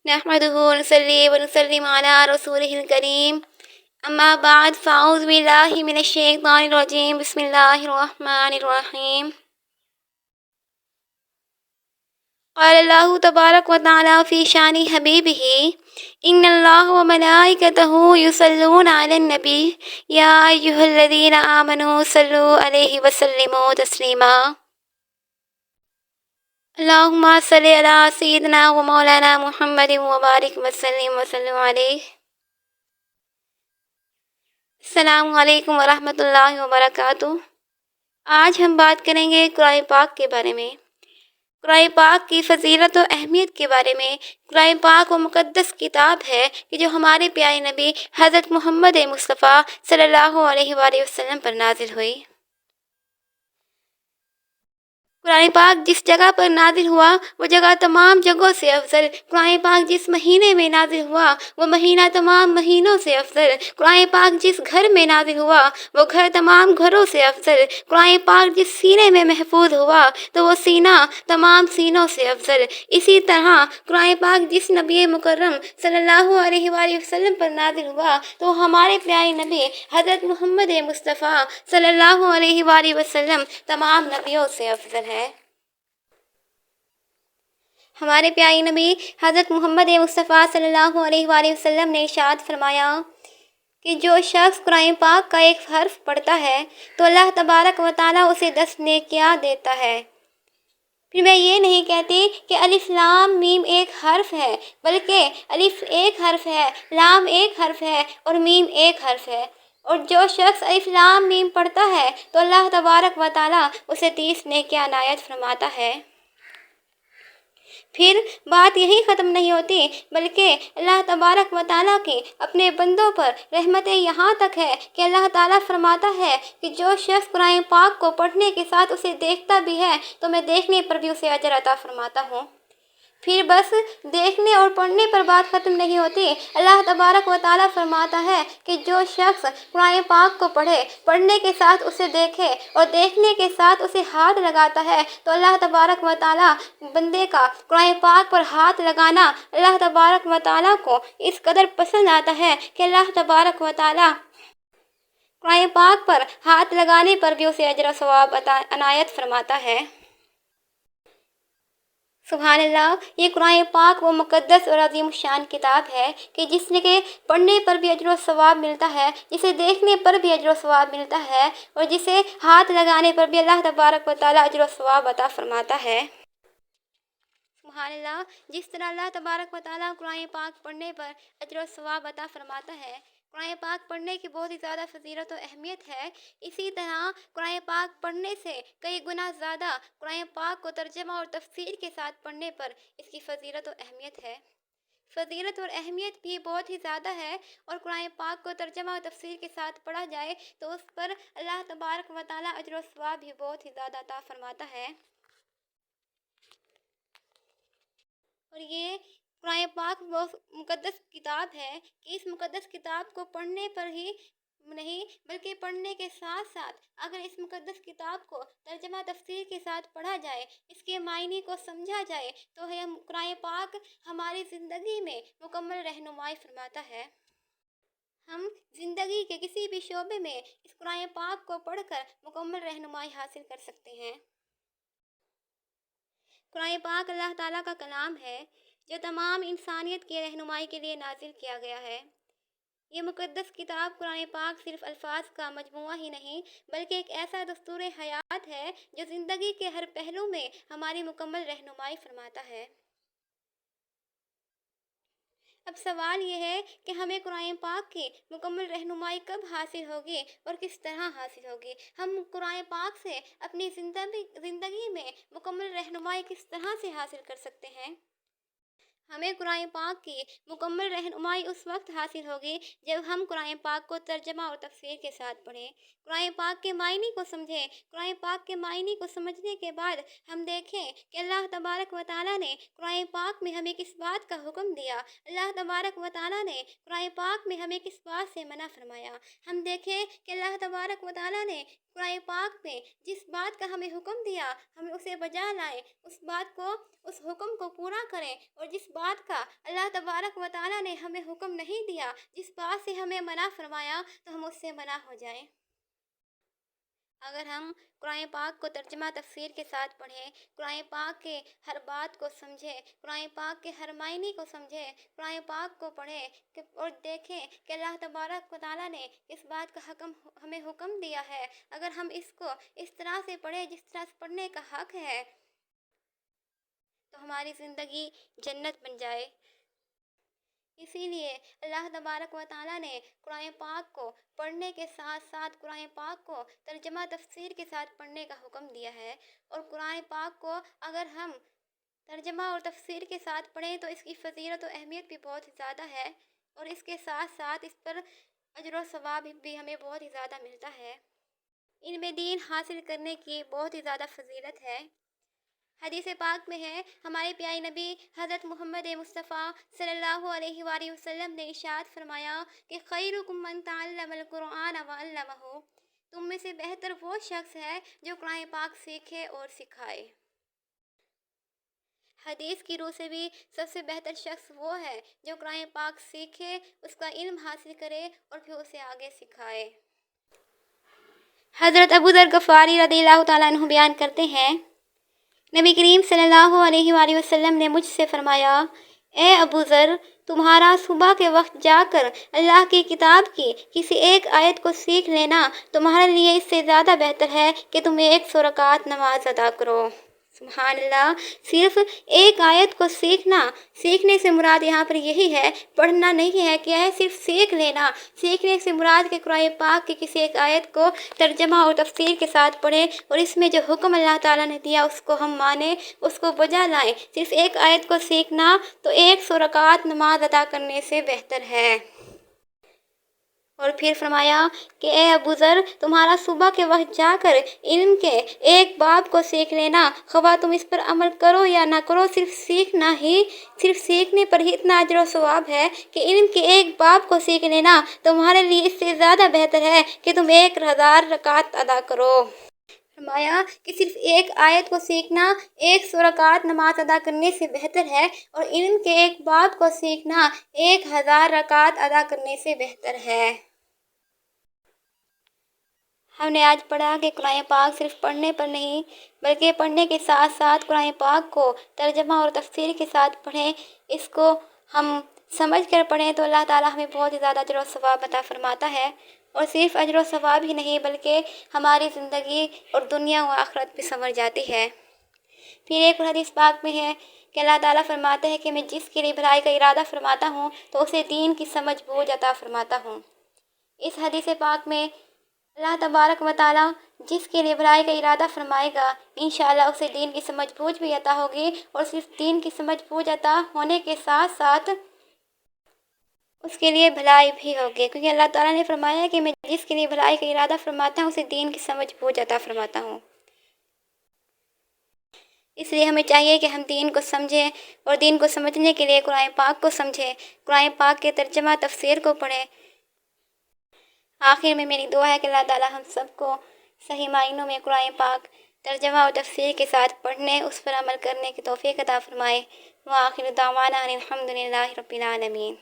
نحمده ونصلي ونسلم على رسوله الكريم أما بعد فأعوذ بالله من الشيطان الرجيم بسم الله الرحمن الرحيم قال الله تبارك وتعالى في شان حبيبه إن الله وملائكته يصلون على النبي يا أيها الذين آمنوا صلوا عليه وسلموا تسليما اللهم صل على سيدنا ومولانا محمد وبارك وسلم عليه. السلام علیکم ورحمۃ اللہ وبرکاتہ. آج ہم بات کریں گے قرآن پاک کے بارے میں، قرآن پاک کی فضیلت و اہمیت کے بارے میں. قرآن پاک وہ مقدس کتاب ہے کہ جو ہمارے پیارے نبی حضرت محمد مصطفیٰ صلی اللہ علیہ وآلہ وسلم پر نازل ہوئی. قرآن پاک جس جگہ پر نازل ہوا وہ جگہ تمام جگہوں سے افضل. قرآن پاک جس مہینے میں نازل ہوا وہ مہینہ تمام مہینوں سے افضل. قرآن پاک جس گھر میں نازل ہوا وہ گھر تمام گھروں سے افضل. قرآن پاک جس سینے میں محفوظ ہوا تو وہ سینہ تمام سینوں سے افضل. اسی طرح قرآن پاک جس نبی مکرم صلی اللہ علیہ وآلہ وسلم پر نازل ہوا تو ہمارے پیارے نبی حضرت محمد مصطفیٰ صلی اللہ علیہ وآلہ وسلم تمام نبیوں سے افضل ہے. ہمارے پیارے نبی حضرت محمد مصطفیٰ صلی اللہ علیہ وآلہ وسلم نے ارشاد فرمایا کہ جو شخص قرآن پاک کا ایک حرف پڑھتا ہے تو اللہ تبارک و تعالیٰ اسے 10 نیکیاں دیتا ہے. پھر میں یہ نہیں کہتی کہ الف لام میم ایک حرف ہے، بلکہ الف ایک حرف ہے، لام ایک حرف ہے اور میم ایک حرف ہے. اور جو شخص الف لام میم پڑھتا ہے تو اللہ تبارک و تعالیٰ اسے 30 نیکیاں عنایت فرماتا ہے. پھر بات یہی ختم نہیں ہوتی، بلکہ اللہ تبارک و تعالیٰ کی اپنے بندوں پر رحمتیں یہاں تک ہے کہ اللہ تعالیٰ فرماتا ہے کہ جو شخص قرآن پاک کو پڑھنے کے ساتھ اسے دیکھتا بھی ہے تو میں دیکھنے پر بھی اسے اجر عطا فرماتا ہوں. پھر بس دیکھنے اور پڑھنے پر بات ختم نہیں ہوتی. اللہ تبارک و تعالیٰ فرماتا ہے کہ جو شخص قرآن پاک کو پڑھے، پڑھنے کے ساتھ اسے دیکھے اور دیکھنے کے ساتھ اسے ہاتھ لگاتا ہے تو اللہ تبارک و تعالیٰ بندے کا قرآن پاک پر ہاتھ لگانا اللہ تبارک و تعالیٰ کو اس قدر پسند آتا ہے کہ اللہ تبارک و تعالیٰ قرآن پاک پر ہاتھ لگانے پر بھی اسے اجر و ثواب عنایت فرماتا ہے. سبحان اللہ. یہ قرآن پاک وہ مقدس اور عظیم الشان کتاب ہے کہ جس نے کے پڑھنے پر بھی اجر و ثواب ملتا ہے، جسے دیکھنے پر بھی اجر و ثواب ملتا ہے اور جسے ہاتھ لگانے پر بھی اللہ تبارک و تعالیٰ اجر و ثواب عطا فرماتا ہے. سبحان اللہ. جس طرح اللہ تبارک و تعالیٰ قرآن پاک پڑھنے پر اجر و ثواب عطا فرماتا ہے، قرآن پاک پڑھنے کی بہت ہی زیادہ فضیلت و اہمیت ہے، اسی طرح قرآن پاک پڑھنے سے کئی گنا زیادہ قرآن پاک کو ترجمہ اور تفسیر کے ساتھ پڑھنے پر اس کی فضیلت و اہمیت ہے. فضیلت اور اہمیت بھی بہت ہی زیادہ ہے اور قرآن پاک کو ترجمہ اور تفسیر کے ساتھ پڑھا جائے تو اس پر اللہ تبارک و تعالیٰ اجر و ثواب بھی بہت ہی زیادہ عطا فرماتا ہے. اور یہ قرآن پاک وہ مقدس کتاب ہے کہ اس مقدس کتاب کو پڑھنے پر ہی نہیں بلکہ پڑھنے کے ساتھ ساتھ اگر اس مقدس کتاب کو ترجمہ تفسیر کے ساتھ پڑھا جائے، اس کے معنی کو سمجھا جائے تو قرآن پاک ہماری زندگی میں مکمل رہنمائی فرماتا ہے. ہم زندگی کے کسی بھی شعبے میں اس قرآن پاک کو پڑھ کر مکمل رہنمائی حاصل کر سکتے ہیں. قرآن پاک اللہ تعالیٰ کا کلام ہے جو تمام انسانیت کی رہنمائی کے لیے نازل کیا گیا ہے. یہ مقدس کتاب قرآن پاک صرف الفاظ کا مجموعہ ہی نہیں بلکہ ایک ایسا دستور حیات ہے جو زندگی کے ہر پہلو میں ہماری مکمل رہنمائی فرماتا ہے. اب سوال یہ ہے کہ ہمیں قرآن پاک کی مکمل رہنمائی کب حاصل ہوگی اور کس طرح حاصل ہوگی؟ ہم قرآن پاک سے اپنی زندگی میں مکمل رہنمائی کس طرح سے حاصل کر سکتے ہیں؟ ہمیں قرآن پاک کی مکمل رہنمائی اس وقت حاصل ہوگی جب ہم قرآن پاک کو ترجمہ اور تفسیر کے ساتھ پڑھیں، قرآن پاک کے معنی کو سمجھیں. قرآن پاک کے معنی کو سمجھنے کے بعد ہم دیکھیں کہ اللہ تبارک و تعالیٰ نے قرآن پاک میں ہمیں کس بات کا حکم دیا، اللہ تبارک و تعالیٰ نے قرآن پاک میں ہمیں کس بات سے منع فرمایا. ہم دیکھیں کہ اللہ تبارک و تعالیٰ نے قرآن پاک میں جس بات کا ہمیں حکم دیا ہمیں اسے بجا لائیں، اس حکم کو پورا کریں، اور جس بات کا اللہ تبارک و تعالیٰ نے ہمیں حکم نہیں دیا، جس بات سے ہمیں منع فرمایا، تو ہم اس سے منع ہو جائیں۔ اگر ہم قرآن پاک کو ترجمہ تفسیر کے ساتھ پڑھیں، قرآن پاک کے ہر بات کو سمجھیں، قرآن پاک کے ہر معنی کو سمجھیں، قرآن پاک کو پڑھیں اور دیکھیں کہ اللہ تبارک و تعالیٰ نے اس بات کا ہمیں حکم دیا ہے، اگر ہم اس کو اس طرح سے پڑھیں جس طرح سے پڑھنے کا حق ہے، تو ہماری زندگی جنت بن جائے۔ اسی لیے اللہ تبارک و تعالیٰ نے قرآن پاک کو پڑھنے کے ساتھ ساتھ قرآن پاک کو ترجمہ تفسیر کے ساتھ پڑھنے کا حکم دیا ہے، اور قرآن پاک کو اگر ہم ترجمہ اور تفسیر کے ساتھ پڑھیں تو اس کی فضیلت و اہمیت بھی بہت زیادہ ہے، اور اس کے ساتھ ساتھ اس پر اجر و ثواب بھی ہمیں بہت ہی زیادہ ملتا ہے۔ علم دین حاصل کرنے کی بہت ہی زیادہ فضیلت ہے۔ حدیث پاک میں ہے، ہمارے پیارے نبی حضرت محمد مصطفیٰ صلی اللہ علیہ وآلہ وسلم نے ارشاد فرمایا کہ خیرکم من تعلم القرآن وعلمہ، تم میں سے بہتر وہ شخص ہے جو قرآن پاک سیکھے اور سکھائے۔ حدیث کی روح سے بھی سب سے بہتر شخص وہ ہے جو قرآن پاک سیکھے، اس کا علم حاصل کرے اور پھر اسے آگے سکھائے۔ حضرت ابو ذر غفاری رضی اللہ تعالیٰ عنہ بیان کرتے ہیں، نبی کریم صلی اللہ علیہ وآلہ وسلم نے مجھ سے فرمایا، اے ابو ذر، تمہارا صبح کے وقت جا کر اللہ کی کتاب کی کسی ایک آیت کو سیکھ لینا تمہارے لیے اس سے زیادہ بہتر ہے کہ تم 100 رکعت نماز ادا کرو۔ سبحان اللہ، صرف ایک آیت کو سیکھنے سے مراد یہاں پر یہی ہے، پڑھنا نہیں ہے، کیا ہے، صرف سیکھ لینا۔ سیکھنے سے مراد کہ قرآن پاک کی کسی ایک آیت کو ترجمہ اور تفسیر کے ساتھ پڑھیں، اور اس میں جو حکم اللہ تعالیٰ نے دیا اس کو ہم مانیں، اس کو بجا لائیں۔ صرف ایک آیت کو سیکھنا تو 100 رکعت نماز ادا کرنے سے بہتر ہے۔ اور پھر فرمایا کہ اے ابو ذر، تمہارا صبح کے وقت جا کر علم کے ایک باب کو سیکھ لینا، خواہ تم اس پر عمل کرو یا نہ کرو، صرف سیکھنے پر ہی اتنا اجر و ثواب ہے کہ علم کے ایک باب کو سیکھ لینا تمہارے لیے اس سے زیادہ بہتر ہے کہ تم 1000 رکعت ادا کرو۔ فرمایا کہ صرف ایک آیت کو سیکھنا 100 رکعت نماز ادا کرنے سے بہتر ہے، اور علم کے ایک باب کو سیکھنا 1000 رکعت ادا کرنے سے بہتر ہے۔ ہم نے آج پڑھا کہ قرآن پاک صرف پڑھنے پر نہیں بلکہ پڑھنے کے ساتھ ساتھ قرآن پاک کو ترجمہ اور تفسیر کے ساتھ پڑھیں، اس کو ہم سمجھ کر پڑھیں تو اللہ تعالیٰ ہمیں بہت ہی زیادہ اجر و ثواب عطا فرماتا ہے، اور صرف اجر و ثواب ہی نہیں بلکہ ہماری زندگی اور دنیا و آخرت بھی سنور جاتی ہے۔ پھر ایک حدیث پاک میں ہے کہ اللہ تعالیٰ فرماتے ہیں کہ میں جس کے لیے بھلائی کا ارادہ فرماتا ہوں تو اسے دین کی سمجھ بوجھ عطا فرماتا ہوں۔ اس حدیث پاک میں اللہ تبارک و تعالیٰ جس کے لیے بھلائی کا ارادہ فرمائے گا انشاءاللہ اسے دین کی سمجھ بوجھ بھی عطا ہوگی، اور صرف دین کی سمجھ بوجھ عطا ہونے کے ساتھ ساتھ اس کے لیے بھلائی بھی ہوگی، کیونکہ اللہ تعالیٰ نے فرمایا ہے کہ میں جس کے لیے بھلائی کا ارادہ فرماتا ہوں اسے دین کی سمجھ بوجھ عطا فرماتا ہوں۔ اس لیے ہمیں چاہیے کہ ہم دین کو سمجھیں، اور دین کو سمجھنے کے لیے قرآن پاک کو سمجھیں، قرآن پاک کے ترجمہ تفسیر کو پڑھیں۔ آخر میں میری دعا ہے کہ اللہ تعالیٰ ہم سب کو صحیح معنوں میں قرآن پاک ترجمہ اور تفسیر کے ساتھ پڑھنے، اس پر عمل کرنے کی توفیق عطا فرمائے۔ وآخر دعوانا ان الحمد للہ رب العالمین۔